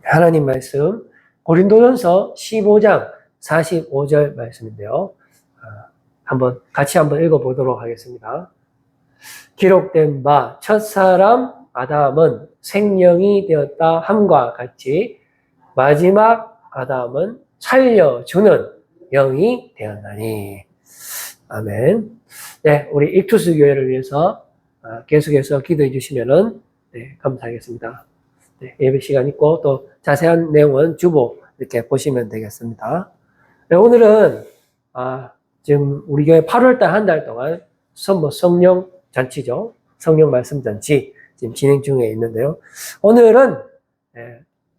하나님 말씀 고린도전서 15장 45절 말씀인데요. 같이 한번 읽어보도록 하겠습니다. 기록된 바 첫사람 아담은 생명이 되었다 함과 같이 마지막 아담은 살려주는 영이 되었나니. 아멘. 네, 우리 익투스 교회를 위해서 계속해서 기도해 주시면은 감사하겠습니다. 네, 예배 시간 있고 또 자세한 내용은 주보 이렇게 보시면 되겠습니다. 네, 오늘은 지금 우리 교회 8월달 한 달 동안 성령 잔치죠. 성령 말씀 잔치 지금 진행 중에 있는데요. 오늘은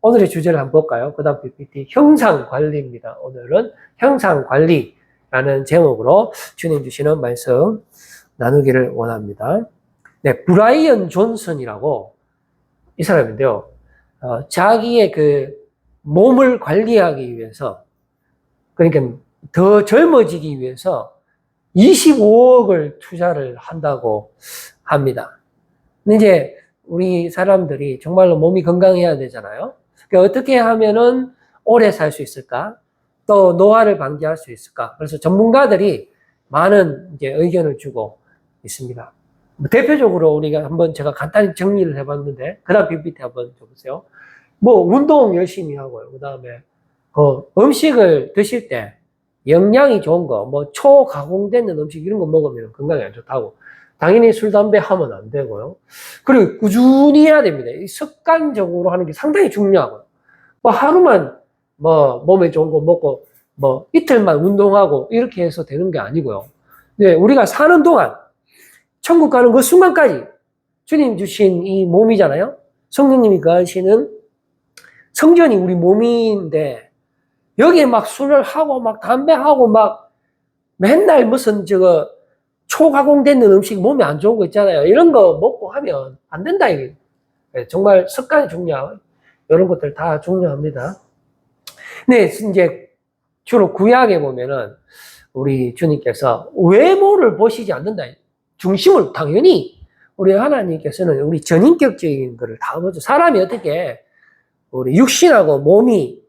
오늘의 주제를 한번 볼까요? 그 다음 PPT 형상 관리입니다. 오늘은 형상 관리라는 제목으로 주님 주시는 말씀 나누기를 원합니다. 네, 브라이언 존슨이라고 이 사람인데요. 자기의 그 몸을 관리하기 위해서, 그러니까 더 젊어지기 위해서 25억을 투자를 한다고 합니다. 근데 이제 우리 사람들이 정말로 몸이 건강해야 되잖아요. 그러니까 어떻게 하면은 오래 살 수 있을까? 또 노화를 방지할 수 있을까? 그래서 전문가들이 많은 이제 의견을 주고 있습니다. 대표적으로 우리가 한번 제가 간단히 정리를 해봤는데, 그 다음 PPT 한번 줘보세요. 운동 열심히 하고요. 그 다음에, 음식을 드실 때 영양이 좋은 거, 초가공되는 음식 이런 거 먹으면 건강에 안 좋다고. 당연히 술, 담배 하면 안 되고요. 그리고 꾸준히 해야 됩니다. 이 습관적으로 하는 게 상당히 중요하고요. 하루만, 몸에 좋은 거 먹고, 이틀만 운동하고, 이렇게 해서 되는 게 아니고요. 네, 우리가 사는 동안, 천국 가는 그 순간까지 주님 주신 이 몸이잖아요. 성령님이 거하시는 성전이 우리 몸인데 여기에 막 술을 하고 막 담배하고 막 맨날 무슨 초가공되는 음식 몸에 안 좋은 거 있잖아요. 이런 거 먹고 하면 안 된다 이게. 정말 습관이 중요하고 이런 것들 다 중요합니다. 네, 이제 주로 구약에 보면은 우리 주님께서 외모를 보시지 않는다. 중심을 당연히 우리 하나님께서는 우리 전인격적인 것을 다 보죠. 사람이 어떻게 우리 육신하고 몸이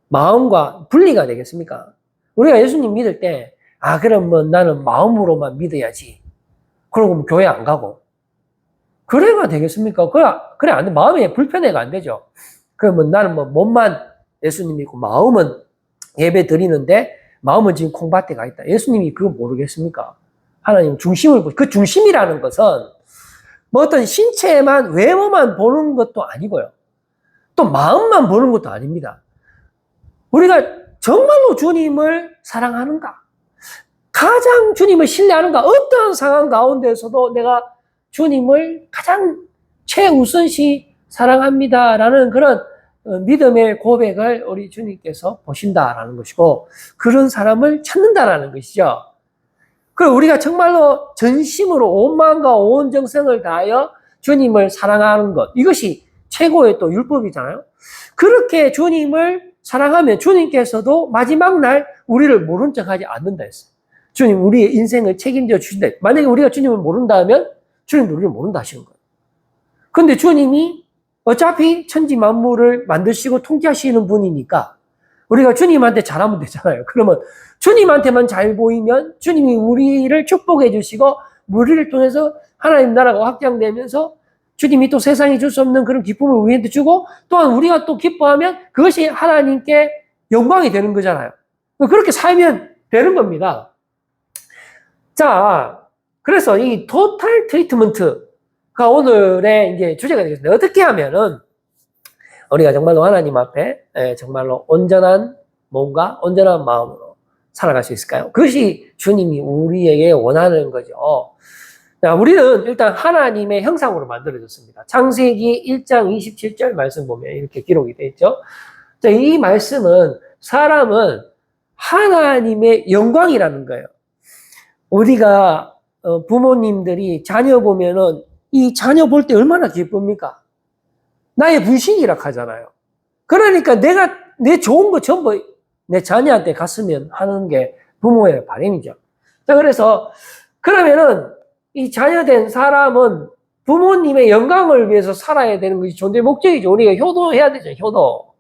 마음과 분리가 되겠습니까? 우리가 예수님 믿을 때 그럼 나는 마음으로만 믿어야지. 그러고 교회 안 가고. 그래가 되겠습니까? 그래 안 돼. 마음이 불편해가 안 되죠. 그러면 나는 몸만 예수님 믿고 마음은 예배 드리는데 마음은 지금 콩밭에 가 있다. 예수님이 그거 모르겠습니까? 하나님 중심을 그 중심이라는 것은 어떤 신체만 외모만 보는 것도 아니고요. 또 마음만 보는 것도 아닙니다. 우리가 정말로 주님을 사랑하는가? 가장 주님을 신뢰하는가? 어떠한 상황 가운데서도 내가 주님을 가장 최우선시 사랑합니다라는 그런 믿음의 고백을 우리 주님께서 보신다라는 것이고, 그런 사람을 찾는다라는 것이죠. 그리고 우리가 정말로 전심으로 온 마음과 온 정성을 다하여 주님을 사랑하는 것, 이것이 최고의 또 율법이잖아요. 그렇게 주님을 사랑하면 주님께서도 마지막 날 우리를 모른 척하지 않는다 했어요. 주님 우리의 인생을 책임져 주신다. 만약에 우리가 주님을 모른다 하면 주님도 우리를 모른다 하시는 거예요. 근데 주님이 어차피 천지 만물을 만드시고 통치하시는 분이니까 우리가 주님한테 잘하면 되잖아요. 그러면 주님한테만 잘 보이면 주님이 우리를 축복해 주시고 우리를 통해서 하나님 나라가 확장되면서 주님이 또 세상에 줄 수 없는 그런 기쁨을 우리한테 주고, 또한 우리가 또 기뻐하면 그것이 하나님께 영광이 되는 거잖아요. 그렇게 살면 되는 겁니다. 자, 그래서 이 토탈 트리트먼트가 오늘의 이제 주제가 되겠습니다. 어떻게 하면은 우리가 정말로 하나님 앞에 정말로 온전한 몸과 온전한 마음으로 살아갈 수 있을까요? 그것이 주님이 우리에게 원하는 거죠. 자, 우리는 일단 하나님의 형상으로 만들어졌습니다. 창세기 1장 27절 말씀 보면 이렇게 기록이 되어 있죠. 자, 이 말씀은 사람은 하나님의 영광이라는 거예요. 우리가 부모님들이 자녀 보면은 이 자녀 볼 때 얼마나 기쁩니까? 나의 분신이라 하잖아요. 그러니까 내 좋은 거 전부 내 자녀한테 갔으면 하는 게 부모의 바람이죠. 자, 그래서 그러면은 이 자녀된 사람은 부모님의 영광을 위해서 살아야 되는 것이 존재의 목적이죠. 우리가 효도해야 되죠, 효도.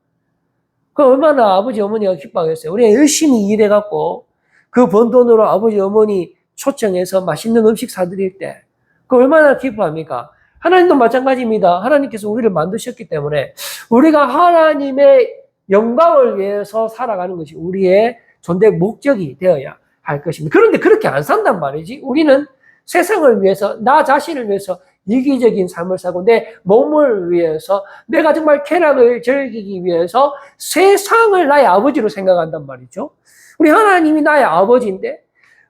그 얼마나 아버지, 어머니가 기뻐하겠어요. 우리가 열심히 일해갖고 그 번 돈으로 아버지, 어머니 초청해서 맛있는 음식 사드릴 때 그 얼마나 기뻐합니까? 하나님도 마찬가지입니다. 하나님께서 우리를 만드셨기 때문에 우리가 하나님의 영광을 위해서 살아가는 것이 우리의 존재 목적이 되어야 할 것입니다. 그런데 그렇게 안 산단 말이지. 우리는 세상을 위해서, 나 자신을 위해서 이기적인 삶을 살고 내 몸을 위해서 내가 정말 쾌락을 즐기기 위해서 세상을 나의 아버지로 생각한단 말이죠. 우리 하나님이 나의 아버지인데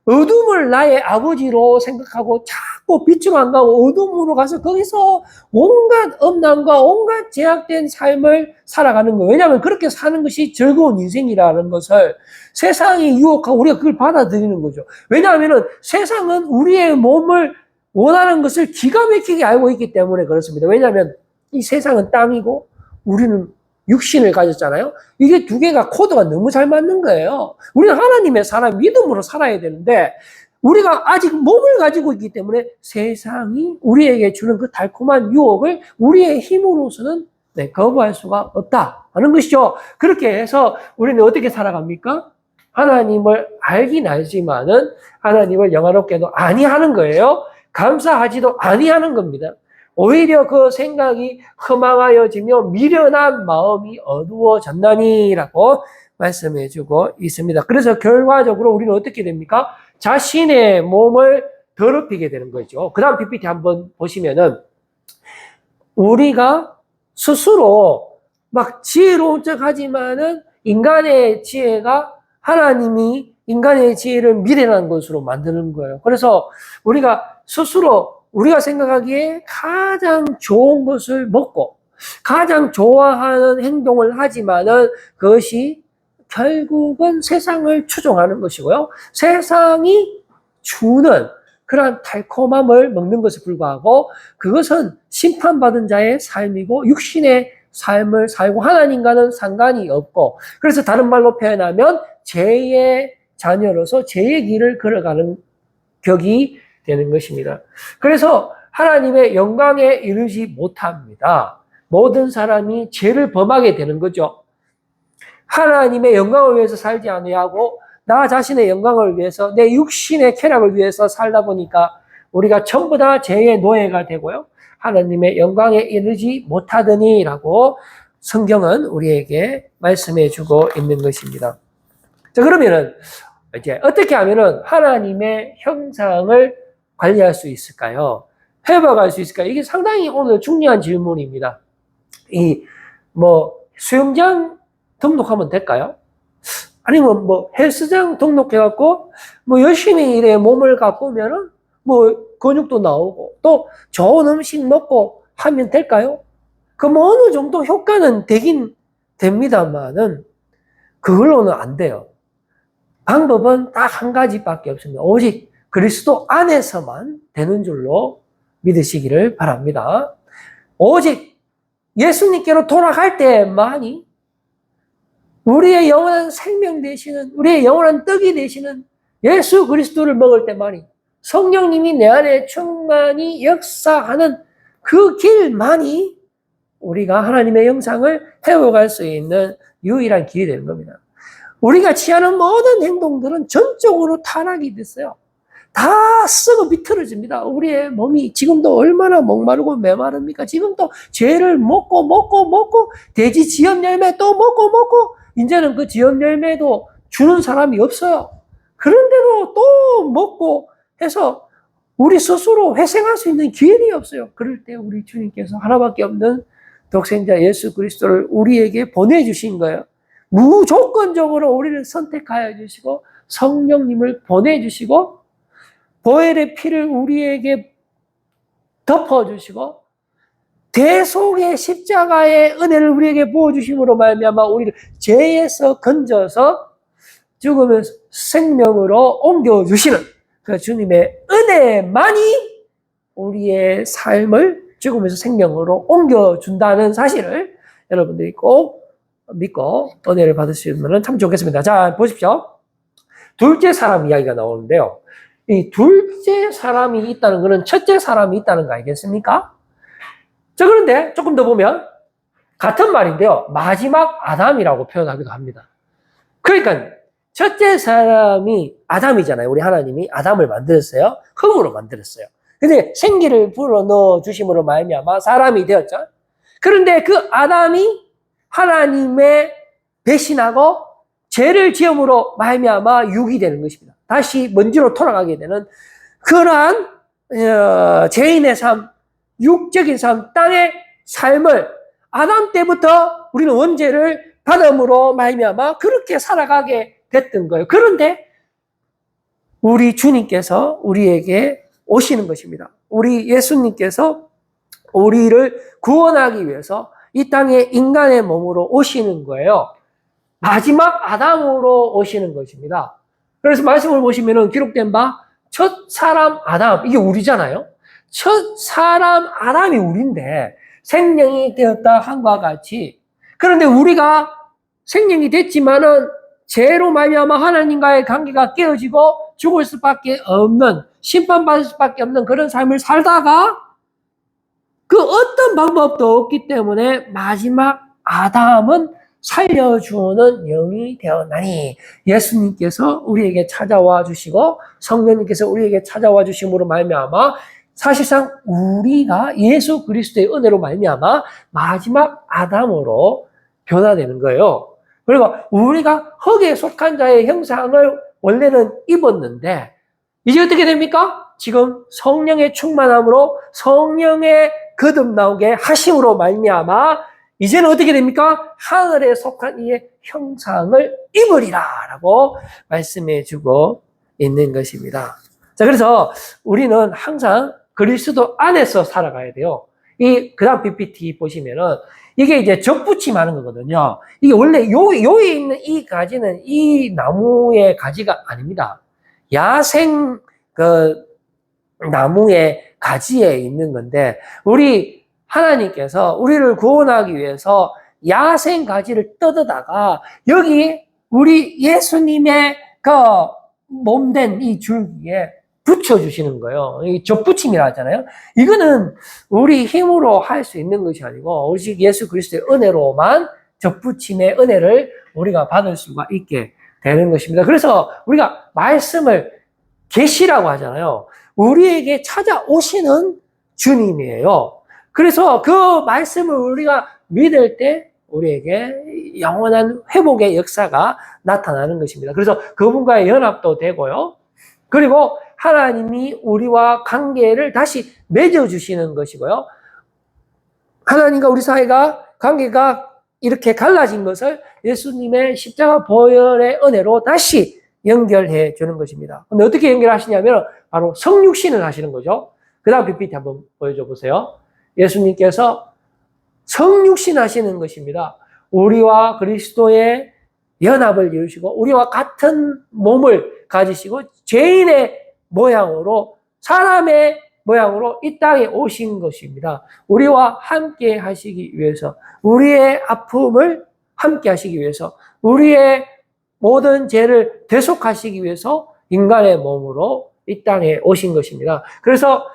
어둠을 나의 아버지로 생각하고 자꾸 빛으로 안 가고 어둠으로 가서 거기서 온갖 엄난과 온갖 제약된 삶을 살아가는 거예요. 왜냐하면 그렇게 사는 것이 즐거운 인생이라는 것을 세상이 유혹하고 우리가 그걸 받아들이는 거죠. 왜냐하면 세상은 우리의 몸을 원하는 것을 기가 막히게 알고 있기 때문에 그렇습니다. 왜냐하면 이 세상은 땅이고 우리는 육신을 가졌잖아요. 이게 두 개가 코드가 너무 잘 맞는 거예요. 우리는 하나님의 사람, 믿음으로 살아야 되는데 우리가 아직 몸을 가지고 있기 때문에 세상이 우리에게 주는 그 달콤한 유혹을 우리의 힘으로서는 거부할 수가 없다 하는 것이죠. 그렇게 해서 우리는 어떻게 살아갑니까? 하나님을 알긴 알지만은 하나님을 영화롭게도 아니하는 거예요. 감사하지도 아니하는 겁니다. 오히려 그 생각이 허망하여지며 미련한 마음이 어두워졌나니라고 말씀해 주고 있습니다. 그래서 결과적으로 우리는 어떻게 됩니까? 자신의 몸을 더럽히게 되는 거죠. 그 다음 PPT 한번 보시면은 우리가 스스로 막 지혜로운 척 하지만은 인간의 지혜가 하나님이 인간의 지혜를 미련한 것으로 만드는 거예요. 그래서 우리가 스스로 우리가 생각하기에 가장 좋은 것을 먹고 가장 좋아하는 행동을 하지만은 그것이 결국은 세상을 추종하는 것이고요. 세상이 주는 그러한 달콤함을 먹는 것에 불과하고 그것은 심판받은 자의 삶이고 육신의 삶을 살고 하나님과는 상관이 없고 그래서 다른 말로 표현하면 죄의 자녀로서 죄의 길을 걸어가는 격이 되는 것입니다. 그래서 하나님의 영광에 이르지 못합니다. 모든 사람이 죄를 범하게 되는 거죠. 하나님의 영광을 위해서 살지 아니하고 나 자신의 영광을 위해서 내 육신의 쾌락을 위해서 살다 보니까 우리가 전부 다 죄의 노예가 되고요. 하나님의 영광에 이르지 못하더니라고 성경은 우리에게 말씀해 주고 있는 것입니다. 자, 그러면은 이제 어떻게 하면은 하나님의 형상을 관리할 수 있을까요? 회복할 수 있을까요? 이게 상당히 오늘 중요한 질문입니다. 수영장 등록하면 될까요? 아니면 헬스장 등록해갖고, 열심히 일에 몸을 가꾸면은, 근육도 나오고, 또 좋은 음식 먹고 하면 될까요? 어느 정도 효과는 되긴 됩니다만은, 그걸로는 안 돼요. 방법은 딱 한 가지밖에 없습니다. 오직 그리스도 안에서만 되는 줄로 믿으시기를 바랍니다. 오직 예수님께로 돌아갈 때만이 우리의 영원한 생명 되시는, 우리의 영원한 떡이 되시는 예수 그리스도를 먹을 때만이 성령님이 내 안에 충만히 역사하는 그 길만이 우리가 하나님의 형상을 회복할 수 있는 유일한 길이 되는 겁니다. 우리가 취하는 모든 행동들은 전적으로 타락이 됐어요. 다 썩어 비틀어집니다. 우리의 몸이 지금도 얼마나 목마르고 메마릅니까? 지금도 죄를 먹고 돼지 지엽 열매 또 먹고 이제는 그 지엽 열매도 주는 사람이 없어요. 그런데도 또 먹고 해서 우리 스스로 회생할 수 있는 기회이 없어요. 그럴 때 우리 주님께서 하나밖에 없는 독생자 예수 그리스도를 우리에게 보내주신 거예요. 무조건적으로 우리를 선택하여 주시고 성령님을 보내주시고 보혈의 피를 우리에게 덮어주시고 대속의 십자가의 은혜를 우리에게 부어주심으로 말미암아 우리를 죄에서 건져서 죽으면서 생명으로 옮겨주시는 그 주님의 은혜만이 우리의 삶을 죽으면서 생명으로 옮겨준다는 사실을 여러분들이 꼭 믿고 은혜를 받으시면 참 좋겠습니다. 자, 보십시오. 둘째 사람 이야기가 나오는데요. 이 둘째 사람이 있다는 것은 첫째 사람이 있다는 거 아니겠습니까? 자, 그런데 조금 더 보면 같은 말인데요. 마지막 아담이라고 표현하기도 합니다. 그러니까 첫째 사람이 아담이잖아요. 우리 하나님이 아담을 만들었어요. 흙으로 만들었어요. 근데 생기를 불어넣어 주심으로 말미암아 사람이 되었죠. 그런데 그 아담이 하나님의 배신하고 죄를 지음으로 말미암아 육이 되는 것입니다. 다시 먼지로 돌아가게 되는 그러한 죄인의 삶, 육적인 삶, 땅의 삶을 아담 때부터 우리는 원죄를 받음으로 말미암아 그렇게 살아가게 됐던 거예요. 그런데 우리 주님께서 우리에게 오시는 것입니다. 우리 예수님께서 우리를 구원하기 위해서 이 땅에 인간의 몸으로 오시는 거예요. 마지막 아담으로 오시는 것입니다. 그래서 말씀을 보시면 기록된 바 첫 사람 아담, 이게 우리잖아요. 첫 사람 아담이 우리인데 생명이 되었다 한과 같이, 그런데 우리가 생명이 됐지만은 죄로 말미암아 하나님과의 관계가 깨어지고 죽을 수밖에 없는, 심판받을 수밖에 없는 그런 삶을 살다가 그 어떤 방법도 없기 때문에 마지막 아담은 살려주는 영이 되었나니, 예수님께서 우리에게 찾아와 주시고 성령님께서 우리에게 찾아와 주심으로 말미암아 사실상 우리가 예수 그리스도의 은혜로 말미암아 마지막 아담으로 변화되는 거예요. 그리고 우리가 흙에 속한 자의 형상을 원래는 입었는데 이제 어떻게 됩니까? 지금 성령의 충만함으로 성령의 거듭나오게 하심으로 말미암아 이제는 어떻게 됩니까? 하늘에 속한 이의 형상을 입으리라 라고 말씀해 주고 있는 것입니다. 자, 그래서 우리는 항상 그리스도 안에서 살아가야 돼요. 그 다음 PPT 보시면은 이게 이제 접붙임하는 거거든요. 이게 원래 요에 있는 이 가지는 이 나무의 가지가 아닙니다. 야생 나무의 가지에 있는 건데, 우리 하나님께서 우리를 구원하기 위해서 야생 가지를 뜯어다가 여기 우리 예수님의 몸된 이 줄기에 붙여주시는 거예요. 이 접붙임이라 하잖아요. 이거는 우리 힘으로 할 수 있는 것이 아니고 오직 예수 그리스도의 은혜로만 접붙임의 은혜를 우리가 받을 수가 있게 되는 것입니다. 그래서 우리가 말씀을 계시라고 하잖아요. 우리에게 찾아오시는 주님이에요. 그래서 그 말씀을 우리가 믿을 때 우리에게 영원한 회복의 역사가 나타나는 것입니다. 그래서 그분과의 연합도 되고요. 그리고 하나님이 우리와 관계를 다시 맺어주시는 것이고요. 하나님과 우리 사이가 관계가 이렇게 갈라진 것을 예수님의 십자가 보혈의 은혜로 다시 연결해 주는 것입니다. 근데 어떻게 연결하시냐면 바로 성육신을 하시는 거죠. 그 다음 PPT 한번 보여줘 보세요. 예수님께서 성육신 하시는 것입니다. 우리와 그리스도의 연합을 이루시고 우리와 같은 몸을 가지시고 죄인의 모양으로, 사람의 모양으로 이 땅에 오신 것입니다. 우리와 함께 하시기 위해서, 우리의 아픔을 함께 하시기 위해서, 우리의 모든 죄를 대속하시기 위해서 인간의 몸으로 이 땅에 오신 것입니다. 그래서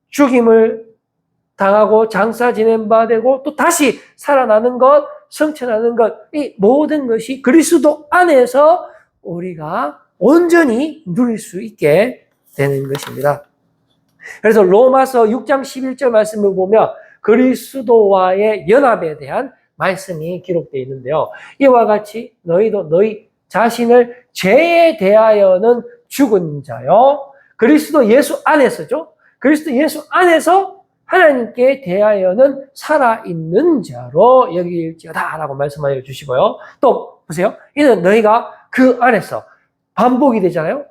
죽임을 당하고 장사 지낸 바 되고 또 다시 살아나는 것, 성천하는 것, 이 모든 것이 그리스도 안에서 우리가 온전히 누릴 수 있게 되는 것입니다. 그래서 로마서 6장 11절 말씀을 보면 그리스도와의 연합에 대한 말씀이 기록되어 있는데요. 이와 같이 너희도 너희 자신을 죄에 대하여는 죽은 자요. 그리스도 예수 안에서죠. 그리스도 예수 안에서 하나님께 대하여는 살아있는 자로 여길지어다 라고 말씀하여 주시고요. 또 보세요. 이는 너희가 그 안에서, 반복이 되잖아요.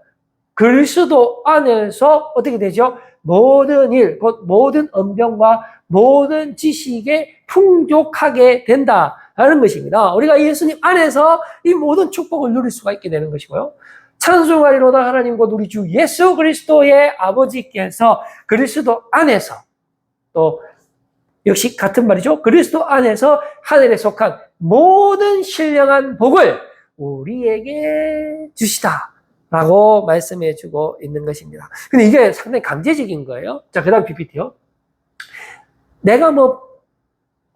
그리스도 안에서 어떻게 되죠? 모든 일, 곧 모든 언병과 모든 지식에 풍족하게 된다라는 것입니다. 우리가 예수님 안에서 이 모든 축복을 누릴 수가 있게 되는 것이고요. 찬송하리로다 하나님과 우리 주 예수 그리스도의 아버지께서 그리스도 안에서, 또 역시 같은 말이죠. 그리스도 안에서 하늘에 속한 모든 신령한 복을 우리에게 주시다 라고 말씀해 주고 있는 것입니다. 근데 이게 상당히 강제적인 거예요. 자, 그 다음 PPT요. 내가 뭐,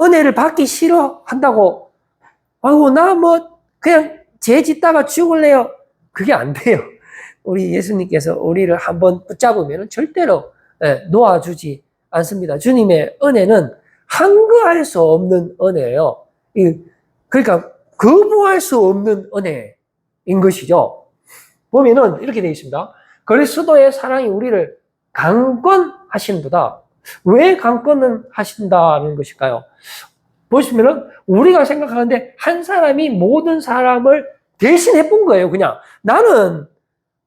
은혜를 받기 싫어한다고, 아이고, 나 뭐, 그냥 죄 짓다가 죽을래요. 그게 안 돼요. 우리 예수님께서 우리를 한번 붙잡으면 절대로 놓아주지 않습니다. 주님의 은혜는 한거할 수 없는 은혜예요. 그러니까 거부할 수 없는 은혜인 것이죠. 보면은 이렇게 되어 있습니다. 그리스도의 사랑이 우리를 강권하신도다. 왜 강권을 하신다는 것일까요? 보시면은 우리가 생각하는데 한 사람이 모든 사람을 대신해 본 거예요. 그냥 나는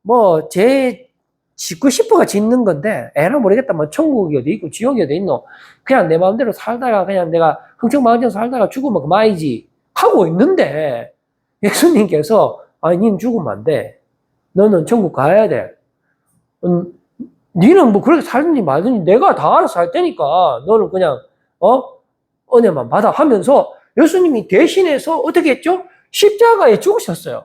뭐 제 짓고 싶어가 짓는 건데 에라 모르겠다. 뭐 천국이 어디 있고 지옥이 어디 있노. 그냥 내 마음대로 살다가 그냥 내가 흥청망청 살다가 죽으면 그만이지 하고 있는데 예수님께서 아니 님 죽으면 안 돼. 너는 천국 가야 돼. 니는 뭐 그렇게 살든지 말든지 내가 다 알아서 할 테니까 너는 그냥 은혜만 받아 하면서 예수님이 대신해서 어떻게 했죠? 십자가에 죽으셨어요.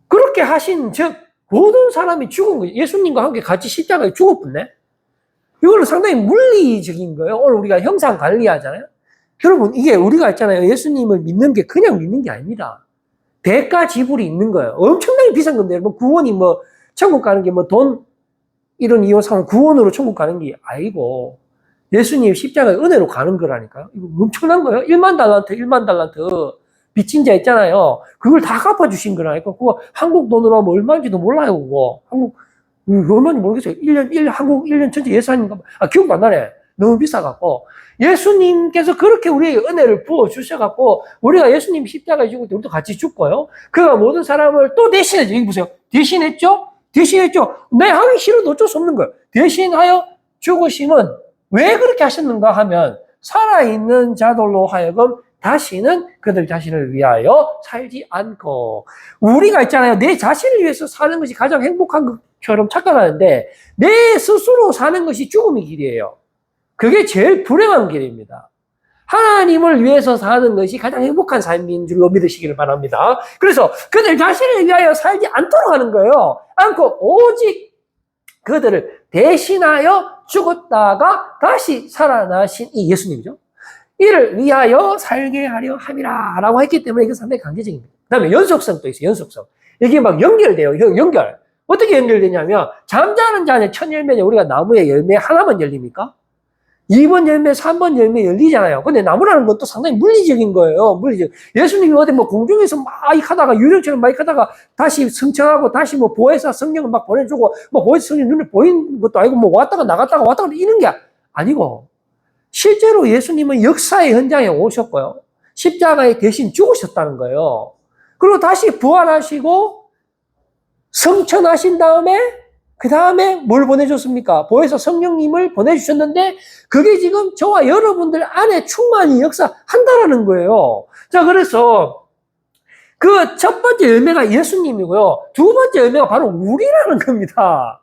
그렇게 하신 즉 모든 사람이 죽은 거예요. 예수님과 함께 같이 십자가에 죽었군요. 이거는 상당히 물리적인 거예요. 오늘 우리가 형상 관리하잖아요. 여러분 이게 우리가 있잖아요. 예수님을 믿는 게 그냥 믿는 게 아닙니다. 대가 지불이 있는 거예요. 엄청나게 비싼 건데 여러분 구원이 뭐 천국 가는 게 뭐 돈 이런 이유 삼아 구원으로 천국 가는 게 아니고 예수님 십자가에 은혜로 가는 거라니까요. 이거 엄청난 거예요. 1만 달란트 빚진 자 있잖아요. 그걸 다 갚아주신 거라니까. 그거 한국 돈으로 하면 얼마인지도 몰라요, 그거. 얼마인지 모르겠어요. 한국 1년 전체 예산인가? 기억 안 나네. 너무 비싸갖고. 예수님께서 그렇게 우리에게 은혜를 부어주셔갖고, 우리가 예수님 십자가에 죽을 때 우리도 같이 죽고요. 그가 모든 사람을 또 대신했죠. 여기 보세요. 대신했죠? 내 하기 싫어도 어쩔 수 없는 거예요. 대신하여 죽으심은 왜 그렇게 하셨는가 하면, 살아있는 자들로 하여금 다시는 그들 자신을 위하여 살지 않고 우리가 있잖아요. 내 자신을 위해서 사는 것이 가장 행복한 것처럼 착각하는데 내 스스로 사는 것이 죽음의 길이에요. 그게 제일 불행한 길입니다. 하나님을 위해서 사는 것이 가장 행복한 삶인 줄로 믿으시기를 바랍니다. 그래서 그들 자신을 위하여 살지 않도록 하는 거예요. 않고 오직 그들을 대신하여 죽었다가 다시 살아나신 이 예수님이죠. 이를 위하여 살게 하려 함이라 라고 했기 때문에 이건 상당히 강제적입니다. 그 다음에 연속성도 있어요. 연속성. 이게 막 연결돼요. 연결. 어떻게 연결되냐면 잠자는 자는 첫 열매는 우리가 나무에 열매 하나만 열립니까? 2번 열매, 3번 열매 열리잖아요. 근데 나무라는 건 또 상당히 물리적인 거예요. 물리적. 예수님이 어디 뭐 공중에서 막 하다가 유령처럼 막 하다가 다시 승천하고 다시 뭐 보혜사 성령을 막 보내주고 뭐 보혜사 성령 눈에 보이는 것도 아니고 뭐 왔다가 나갔다가 이런 게 아니고 실제로 예수님은 역사의 현장에 오셨고요. 십자가에 대신 죽으셨다는 거예요. 그리고 다시 부활하시고 성천하신 다음에 그 다음에 뭘 보내줬습니까? 보혜사 성령님을 보내주셨는데 그게 지금 저와 여러분들 안에 충만히 역사한다라는 거예요. 자, 그래서 그 첫 번째 열매가 예수님이고요. 두 번째 열매가 바로 우리라는 겁니다.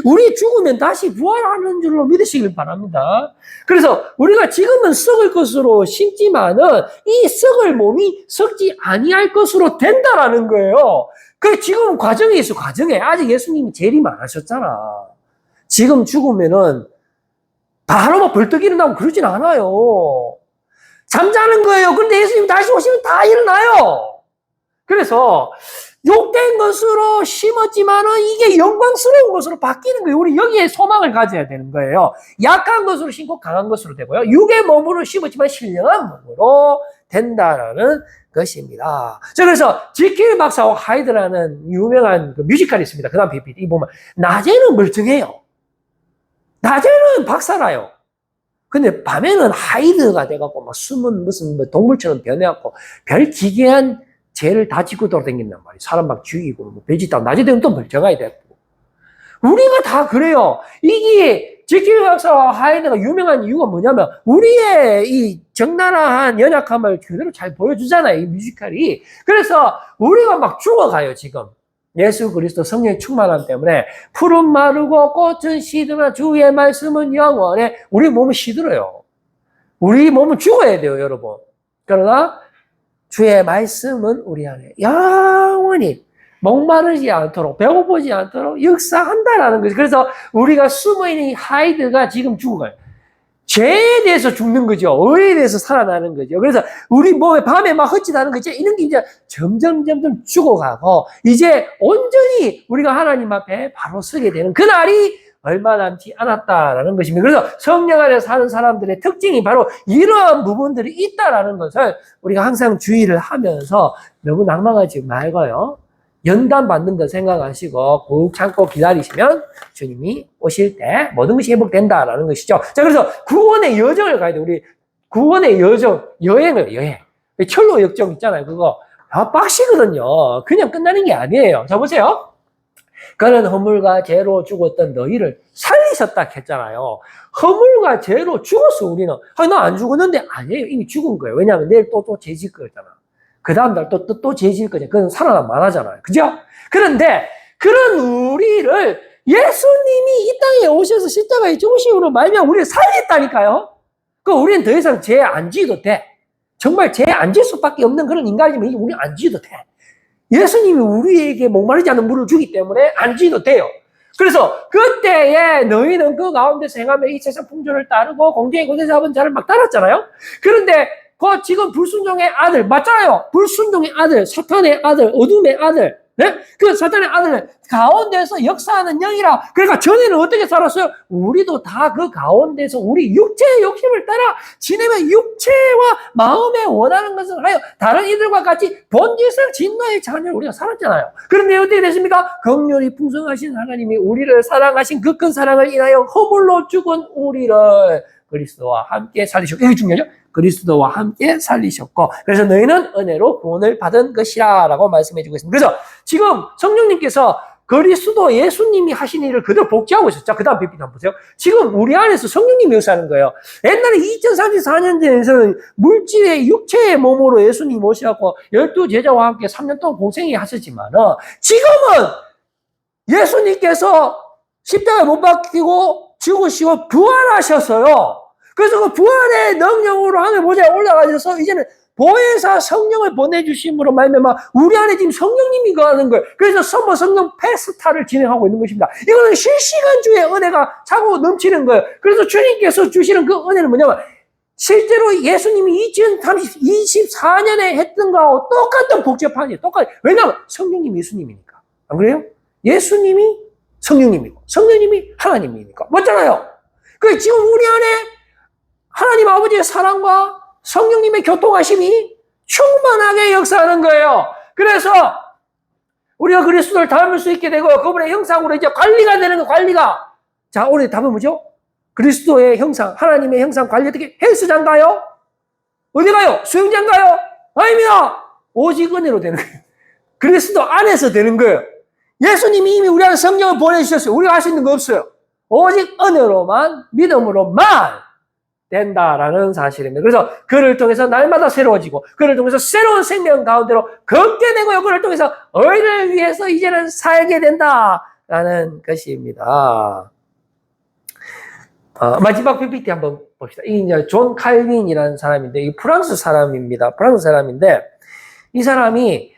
우리 죽으면 다시 부활하는 줄로 믿으시길 바랍니다. 그래서 우리가 지금은 썩을 것으로 심지만은 이 썩을 몸이 썩지 아니할 것으로 된다라는 거예요. 그 지금 과정에 있어, 과정에. 아직 예수님이 재림 안 하셨잖아. 지금 죽으면은 바로 막 벌떡 일어나고 그러진 않아요. 잠자는 거예요. 근데 예수님 다시 오시면 다 일어나요. 그래서 욕된 것으로 심었지만은 이게 영광스러운 것으로 바뀌는 거예요. 우리 여기에 소망을 가져야 되는 거예요. 약한 것으로 심고 강한 것으로 되고요. 육의 몸으로 심었지만 신령한 몸으로 된다라는 것입니다. 자, 그래서 지킬 박사와 하이드라는 유명한 그 뮤지컬이 있습니다. 그 다음 PPT 이 보면 낮에는 멀쩡해요. 낮에는 박사라요. 근데 밤에는 하이드가 돼갖고 막 숨은 무슨 뭐 동물처럼 변해갖고 별 기괴한 죄를 다 짓고 돌아다닌단 말이에요. 사람 막 죽이고, 뭐 돼지 따고, 낮에 되면 또 멀쩡하게 됐고. 우리가 다 그래요. 이게 지킬 박사와 하이드가 유명한 이유가 뭐냐면, 우리의 이 적나라한 연약함을 그대로 잘 보여주잖아요. 이 뮤지컬이. 그래서 우리가 막 죽어가요, 지금. 예수 그리스도 성령의 충만함 때문에 푸른 마르고 꽃은 시드나 주의 말씀은 영원해. 우리 몸은 시들어요. 우리 몸은 죽어야 돼요, 여러분. 그러나 주의 말씀은 우리 안에 영원히 목마르지 않도록, 배고프지 않도록 역사한다라는 거죠. 그래서 우리가 숨어있는 이 하이드가 지금 죽어가요. 죄에 대해서 죽는 거죠. 의에 대해서 살아나는 거죠. 그래서 우리 몸에 밤에 막 헛짓하는 거죠. 이런 게 이제 점점 죽어가고, 이제 온전히 우리가 하나님 앞에 바로 서게 되는 그날이 얼마 남지 않았다라는 것입니다. 그래서 성령 안에서 사는 사람들의 특징이 바로 이러한 부분들이 있다라는 것을 우리가 항상 주의를 하면서 너무 낭망하지 말고요. 연단 받는다 생각하시고 꾹 참고 기다리시면 주님이 오실 때 모든 것이 회복된다라는 것이죠. 자, 그래서 구원의 여정을 가야 돼. 우리 구원의 여정, 여행. 철로 역정 있잖아요. 그거 빡시거든요. 그냥 끝나는 게 아니에요. 자, 보세요. 그는 허물과 죄로 죽었던 너희를 살리셨다 했잖아요. 허물과 죄로 죽었어, 우리는. 나 안 죽었는데 아니에요. 이미 죽은 거예요. 왜냐하면 내일 또 죄 질 거잖아. 그 다음날 또 죄 질 거잖아. 그건 살아나면 안 하잖아요. 그죠? 그런데 그런 우리를 예수님이 이 땅에 오셔서 십자가에 죽으심으로 말미암아 우리를 살렸다니까요. 우리는 더 이상 죄 안 지어도 돼. 정말 죄 안 지을 수밖에 없는 그런 인간이면 우리 안 지어도 돼. 예수님이 우리에게 목마르지 않은 물을 주기 때문에 안 지어도 돼요. 그래서 그때에 너희는 그 가운데서 행하며 이 세상 풍조를 따르고 공중의 곳에 잡은 자를 막 따랐잖아요. 그런데 그 지금 불순종의 아들 맞잖아요. 불순종의 아들, 사탄의 아들, 어둠의 아들, 네? 그 사탄의 아들 가운데서 역사하는 영이라. 그러니까 전에는 어떻게 살았어요? 우리도 다 그 가운데서 우리 육체의 욕심을 따라 지내며 육체와 마음에 원하는 것을 하여 다른 이들과 같이 본질상 진노의 자녀를 우리가 살았잖아요. 그런데 어떻게 됐습니까? 긍휼이 풍성하신 하나님이 우리를 사랑하신 그 큰 사랑을 인하여 허물로 죽은 우리를 그리스도와 함께 살리셨고, 이게 중요하죠? 그리스도와 함께 살리셨고, 그래서 너희는 은혜로 구원을 받은 것이라 라고 말씀해 주고 있습니다. 그래서 지금 성령님께서 그리스도 예수님이 하신 일을 그대로 복제하고 있었죠. 그 다음 PPT 한번 보세요. 지금 우리 안에서 성령님이 역사하는 거예요. 옛날에 2034년 전에는 물질의 육체의 몸으로 예수님이 오셔서 12제자와 함께 3년 동안 공생이 하셨지만, 지금은 예수님께서 십자가에 못 박히고 죽으시고 부활하셨어요. 그래서 그 부활의 능력으로 하늘 보좌에 올라가셔서 이제는 보혜사 성령을 보내주심으로 말미암아 우리 안에 지금 성령님이 거하는 거예요. 그래서 선모 성령 페스타를 진행하고 있는 것입니다. 이거는 실시간주의 은혜가 차고 넘치는 거예요. 그래서 주님께서 주시는 그 은혜는 뭐냐면 실제로 예수님이 2024년에 했던 거하고 똑같은 복제판이에요. 왜냐하면 성령님이 예수님이니까. 안 그래요? 예수님이 성령님이고 성령님이 하나님이니까. 맞잖아요. 그 지금 우리 안에 하나님 아버지의 사랑과 성령님의 교통하심이 충만하게 역사하는 거예요. 그래서 우리가 그리스도를 닮을 수 있게 되고 그분의 형상으로 이제 관리가 되는 거, 관리가. 자, 오늘 답은 뭐죠? 그리스도의 형상, 하나님의 형상 관리 어떻게? 헬스장 가요? 어디 가요? 수영장 가요? 아닙니다. 오직 은혜로 되는 거예요. 그리스도 안에서 되는 거예요. 예수님이 이미 우리 안에 성령을 보내주셨어요. 우리가 할 수 있는 거 없어요. 오직 은혜로만, 믿음으로만 된다라는 사실입니다. 그래서 그를 통해서 날마다 새로워지고 그를 통해서 새로운 생명 가운데로 걷게 되고요. 그를 통해서 의를 위해서 이제는 살게 된다라는 것입니다. 마지막 PPT 한번 봅시다. 이제 존 칼빈이라는 사람인데 이 프랑스 사람입니다. 프랑스 사람인데 이 사람이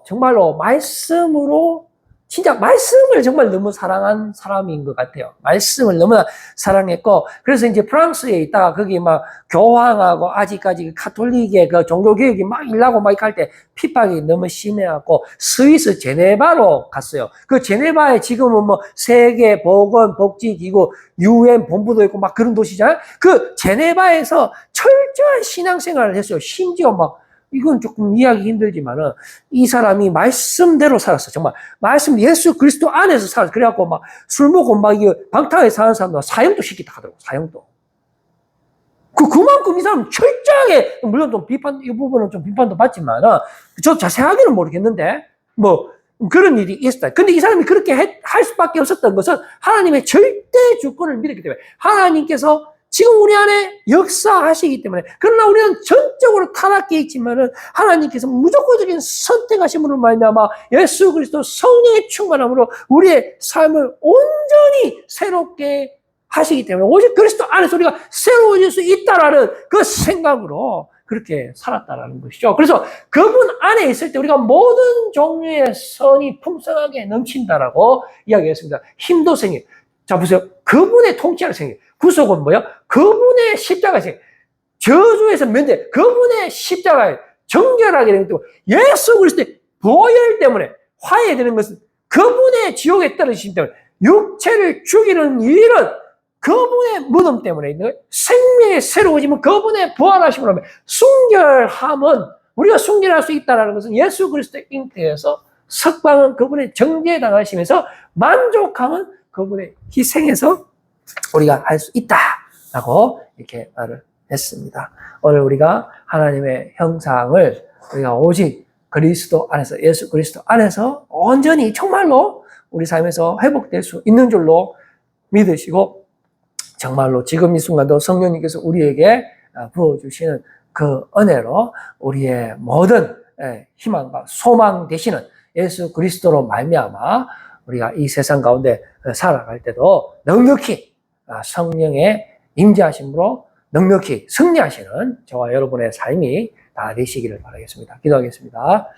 정말로 말씀으로 진짜 말씀을 정말 너무 사랑한 사람인 것 같아요. 말씀을 너무나 사랑했고, 그래서 이제 프랑스에 있다가 거기 막 교황하고 아직까지 카톨릭의 그 종교교육이 막 일하고 막 할 때 핍박이 너무 심해갖고 스위스 제네바로 갔어요. 그 제네바에 지금은 뭐 세계 보건복지기구 UN 본부도 있고 막 그런 도시잖아요. 그 제네바에서 철저한 신앙생활을 했어요. 심지어 막 이건 조금 이해하기 힘들지만은 이 사람이 말씀대로 살았어. 정말 말씀 예수 그리스도 안에서 살았어. 그래갖고 막 술 먹고 막 방탕하게 사는 사람도 사형도 시키다 하더라고. 사형도. 그만큼 이 사람 철저하게, 물론 좀 이 부분은 좀 비판도 받지만은 저 자세하게는 모르겠는데 뭐 그런 일이 있었다. 근데 이 사람이 그렇게 할 수밖에 없었던 것은 하나님의 절대 주권을 믿었기 때문에, 하나님께서 지금 우리 안에 역사하시기 때문에. 그러나 우리는 전적으로 타락해 있지만은 하나님께서 무조건적인 선택하심으로 말미암아 예수 그리스도 성령의 충만함으로 우리의 삶을 온전히 새롭게 하시기 때문에 오직 그리스도 안에서 우리가 새로워질 수 있다라는 그 생각으로 그렇게 살았다라는 것이죠. 그래서 그분 안에 있을 때 우리가 모든 종류의 선이 풍성하게 넘친다라고 이야기했습니다. 힘도 생겨. 자, 보세요. 그분의 통치가 생겨. 구속은 뭐야? 그분의 십자가 생겨. 저주에서 면제, 그분의 십자가에 정결하게 되는 거고, 예수 그리스도의 보혈 때문에 화해되는 것은 그분의 지옥에 떨어지신 때문에, 육체를 죽이는 일은 그분의 무덤 때문에 있는 거예요. 생명의 새로워짐은 그분의 부활하심으로 하면, 순결함은 우리가 순결할 수 있다는 것은 예수 그리스도의 잉태에서, 석방은 그분의 정죄당하시면서, 만족함은 그분의 희생에서 우리가 할 수 있다라고 이렇게 말을 했습니다. 오늘 우리가 하나님의 형상을 우리가 오직 그리스도 안에서, 예수 그리스도 안에서 온전히 정말로 우리 삶에서 회복될 수 있는 줄로 믿으시고, 정말로 지금 이 순간도 성령님께서 우리에게 부어주시는 그 은혜로 우리의 모든 희망과 소망 되시는 예수 그리스도로 말미암아 우리가 이 세상 가운데 살아갈 때도 넉넉히 성령의 임재하심으로 넉넉히 승리하시는 저와 여러분의 삶이 다 되시기를 바라겠습니다. 기도하겠습니다.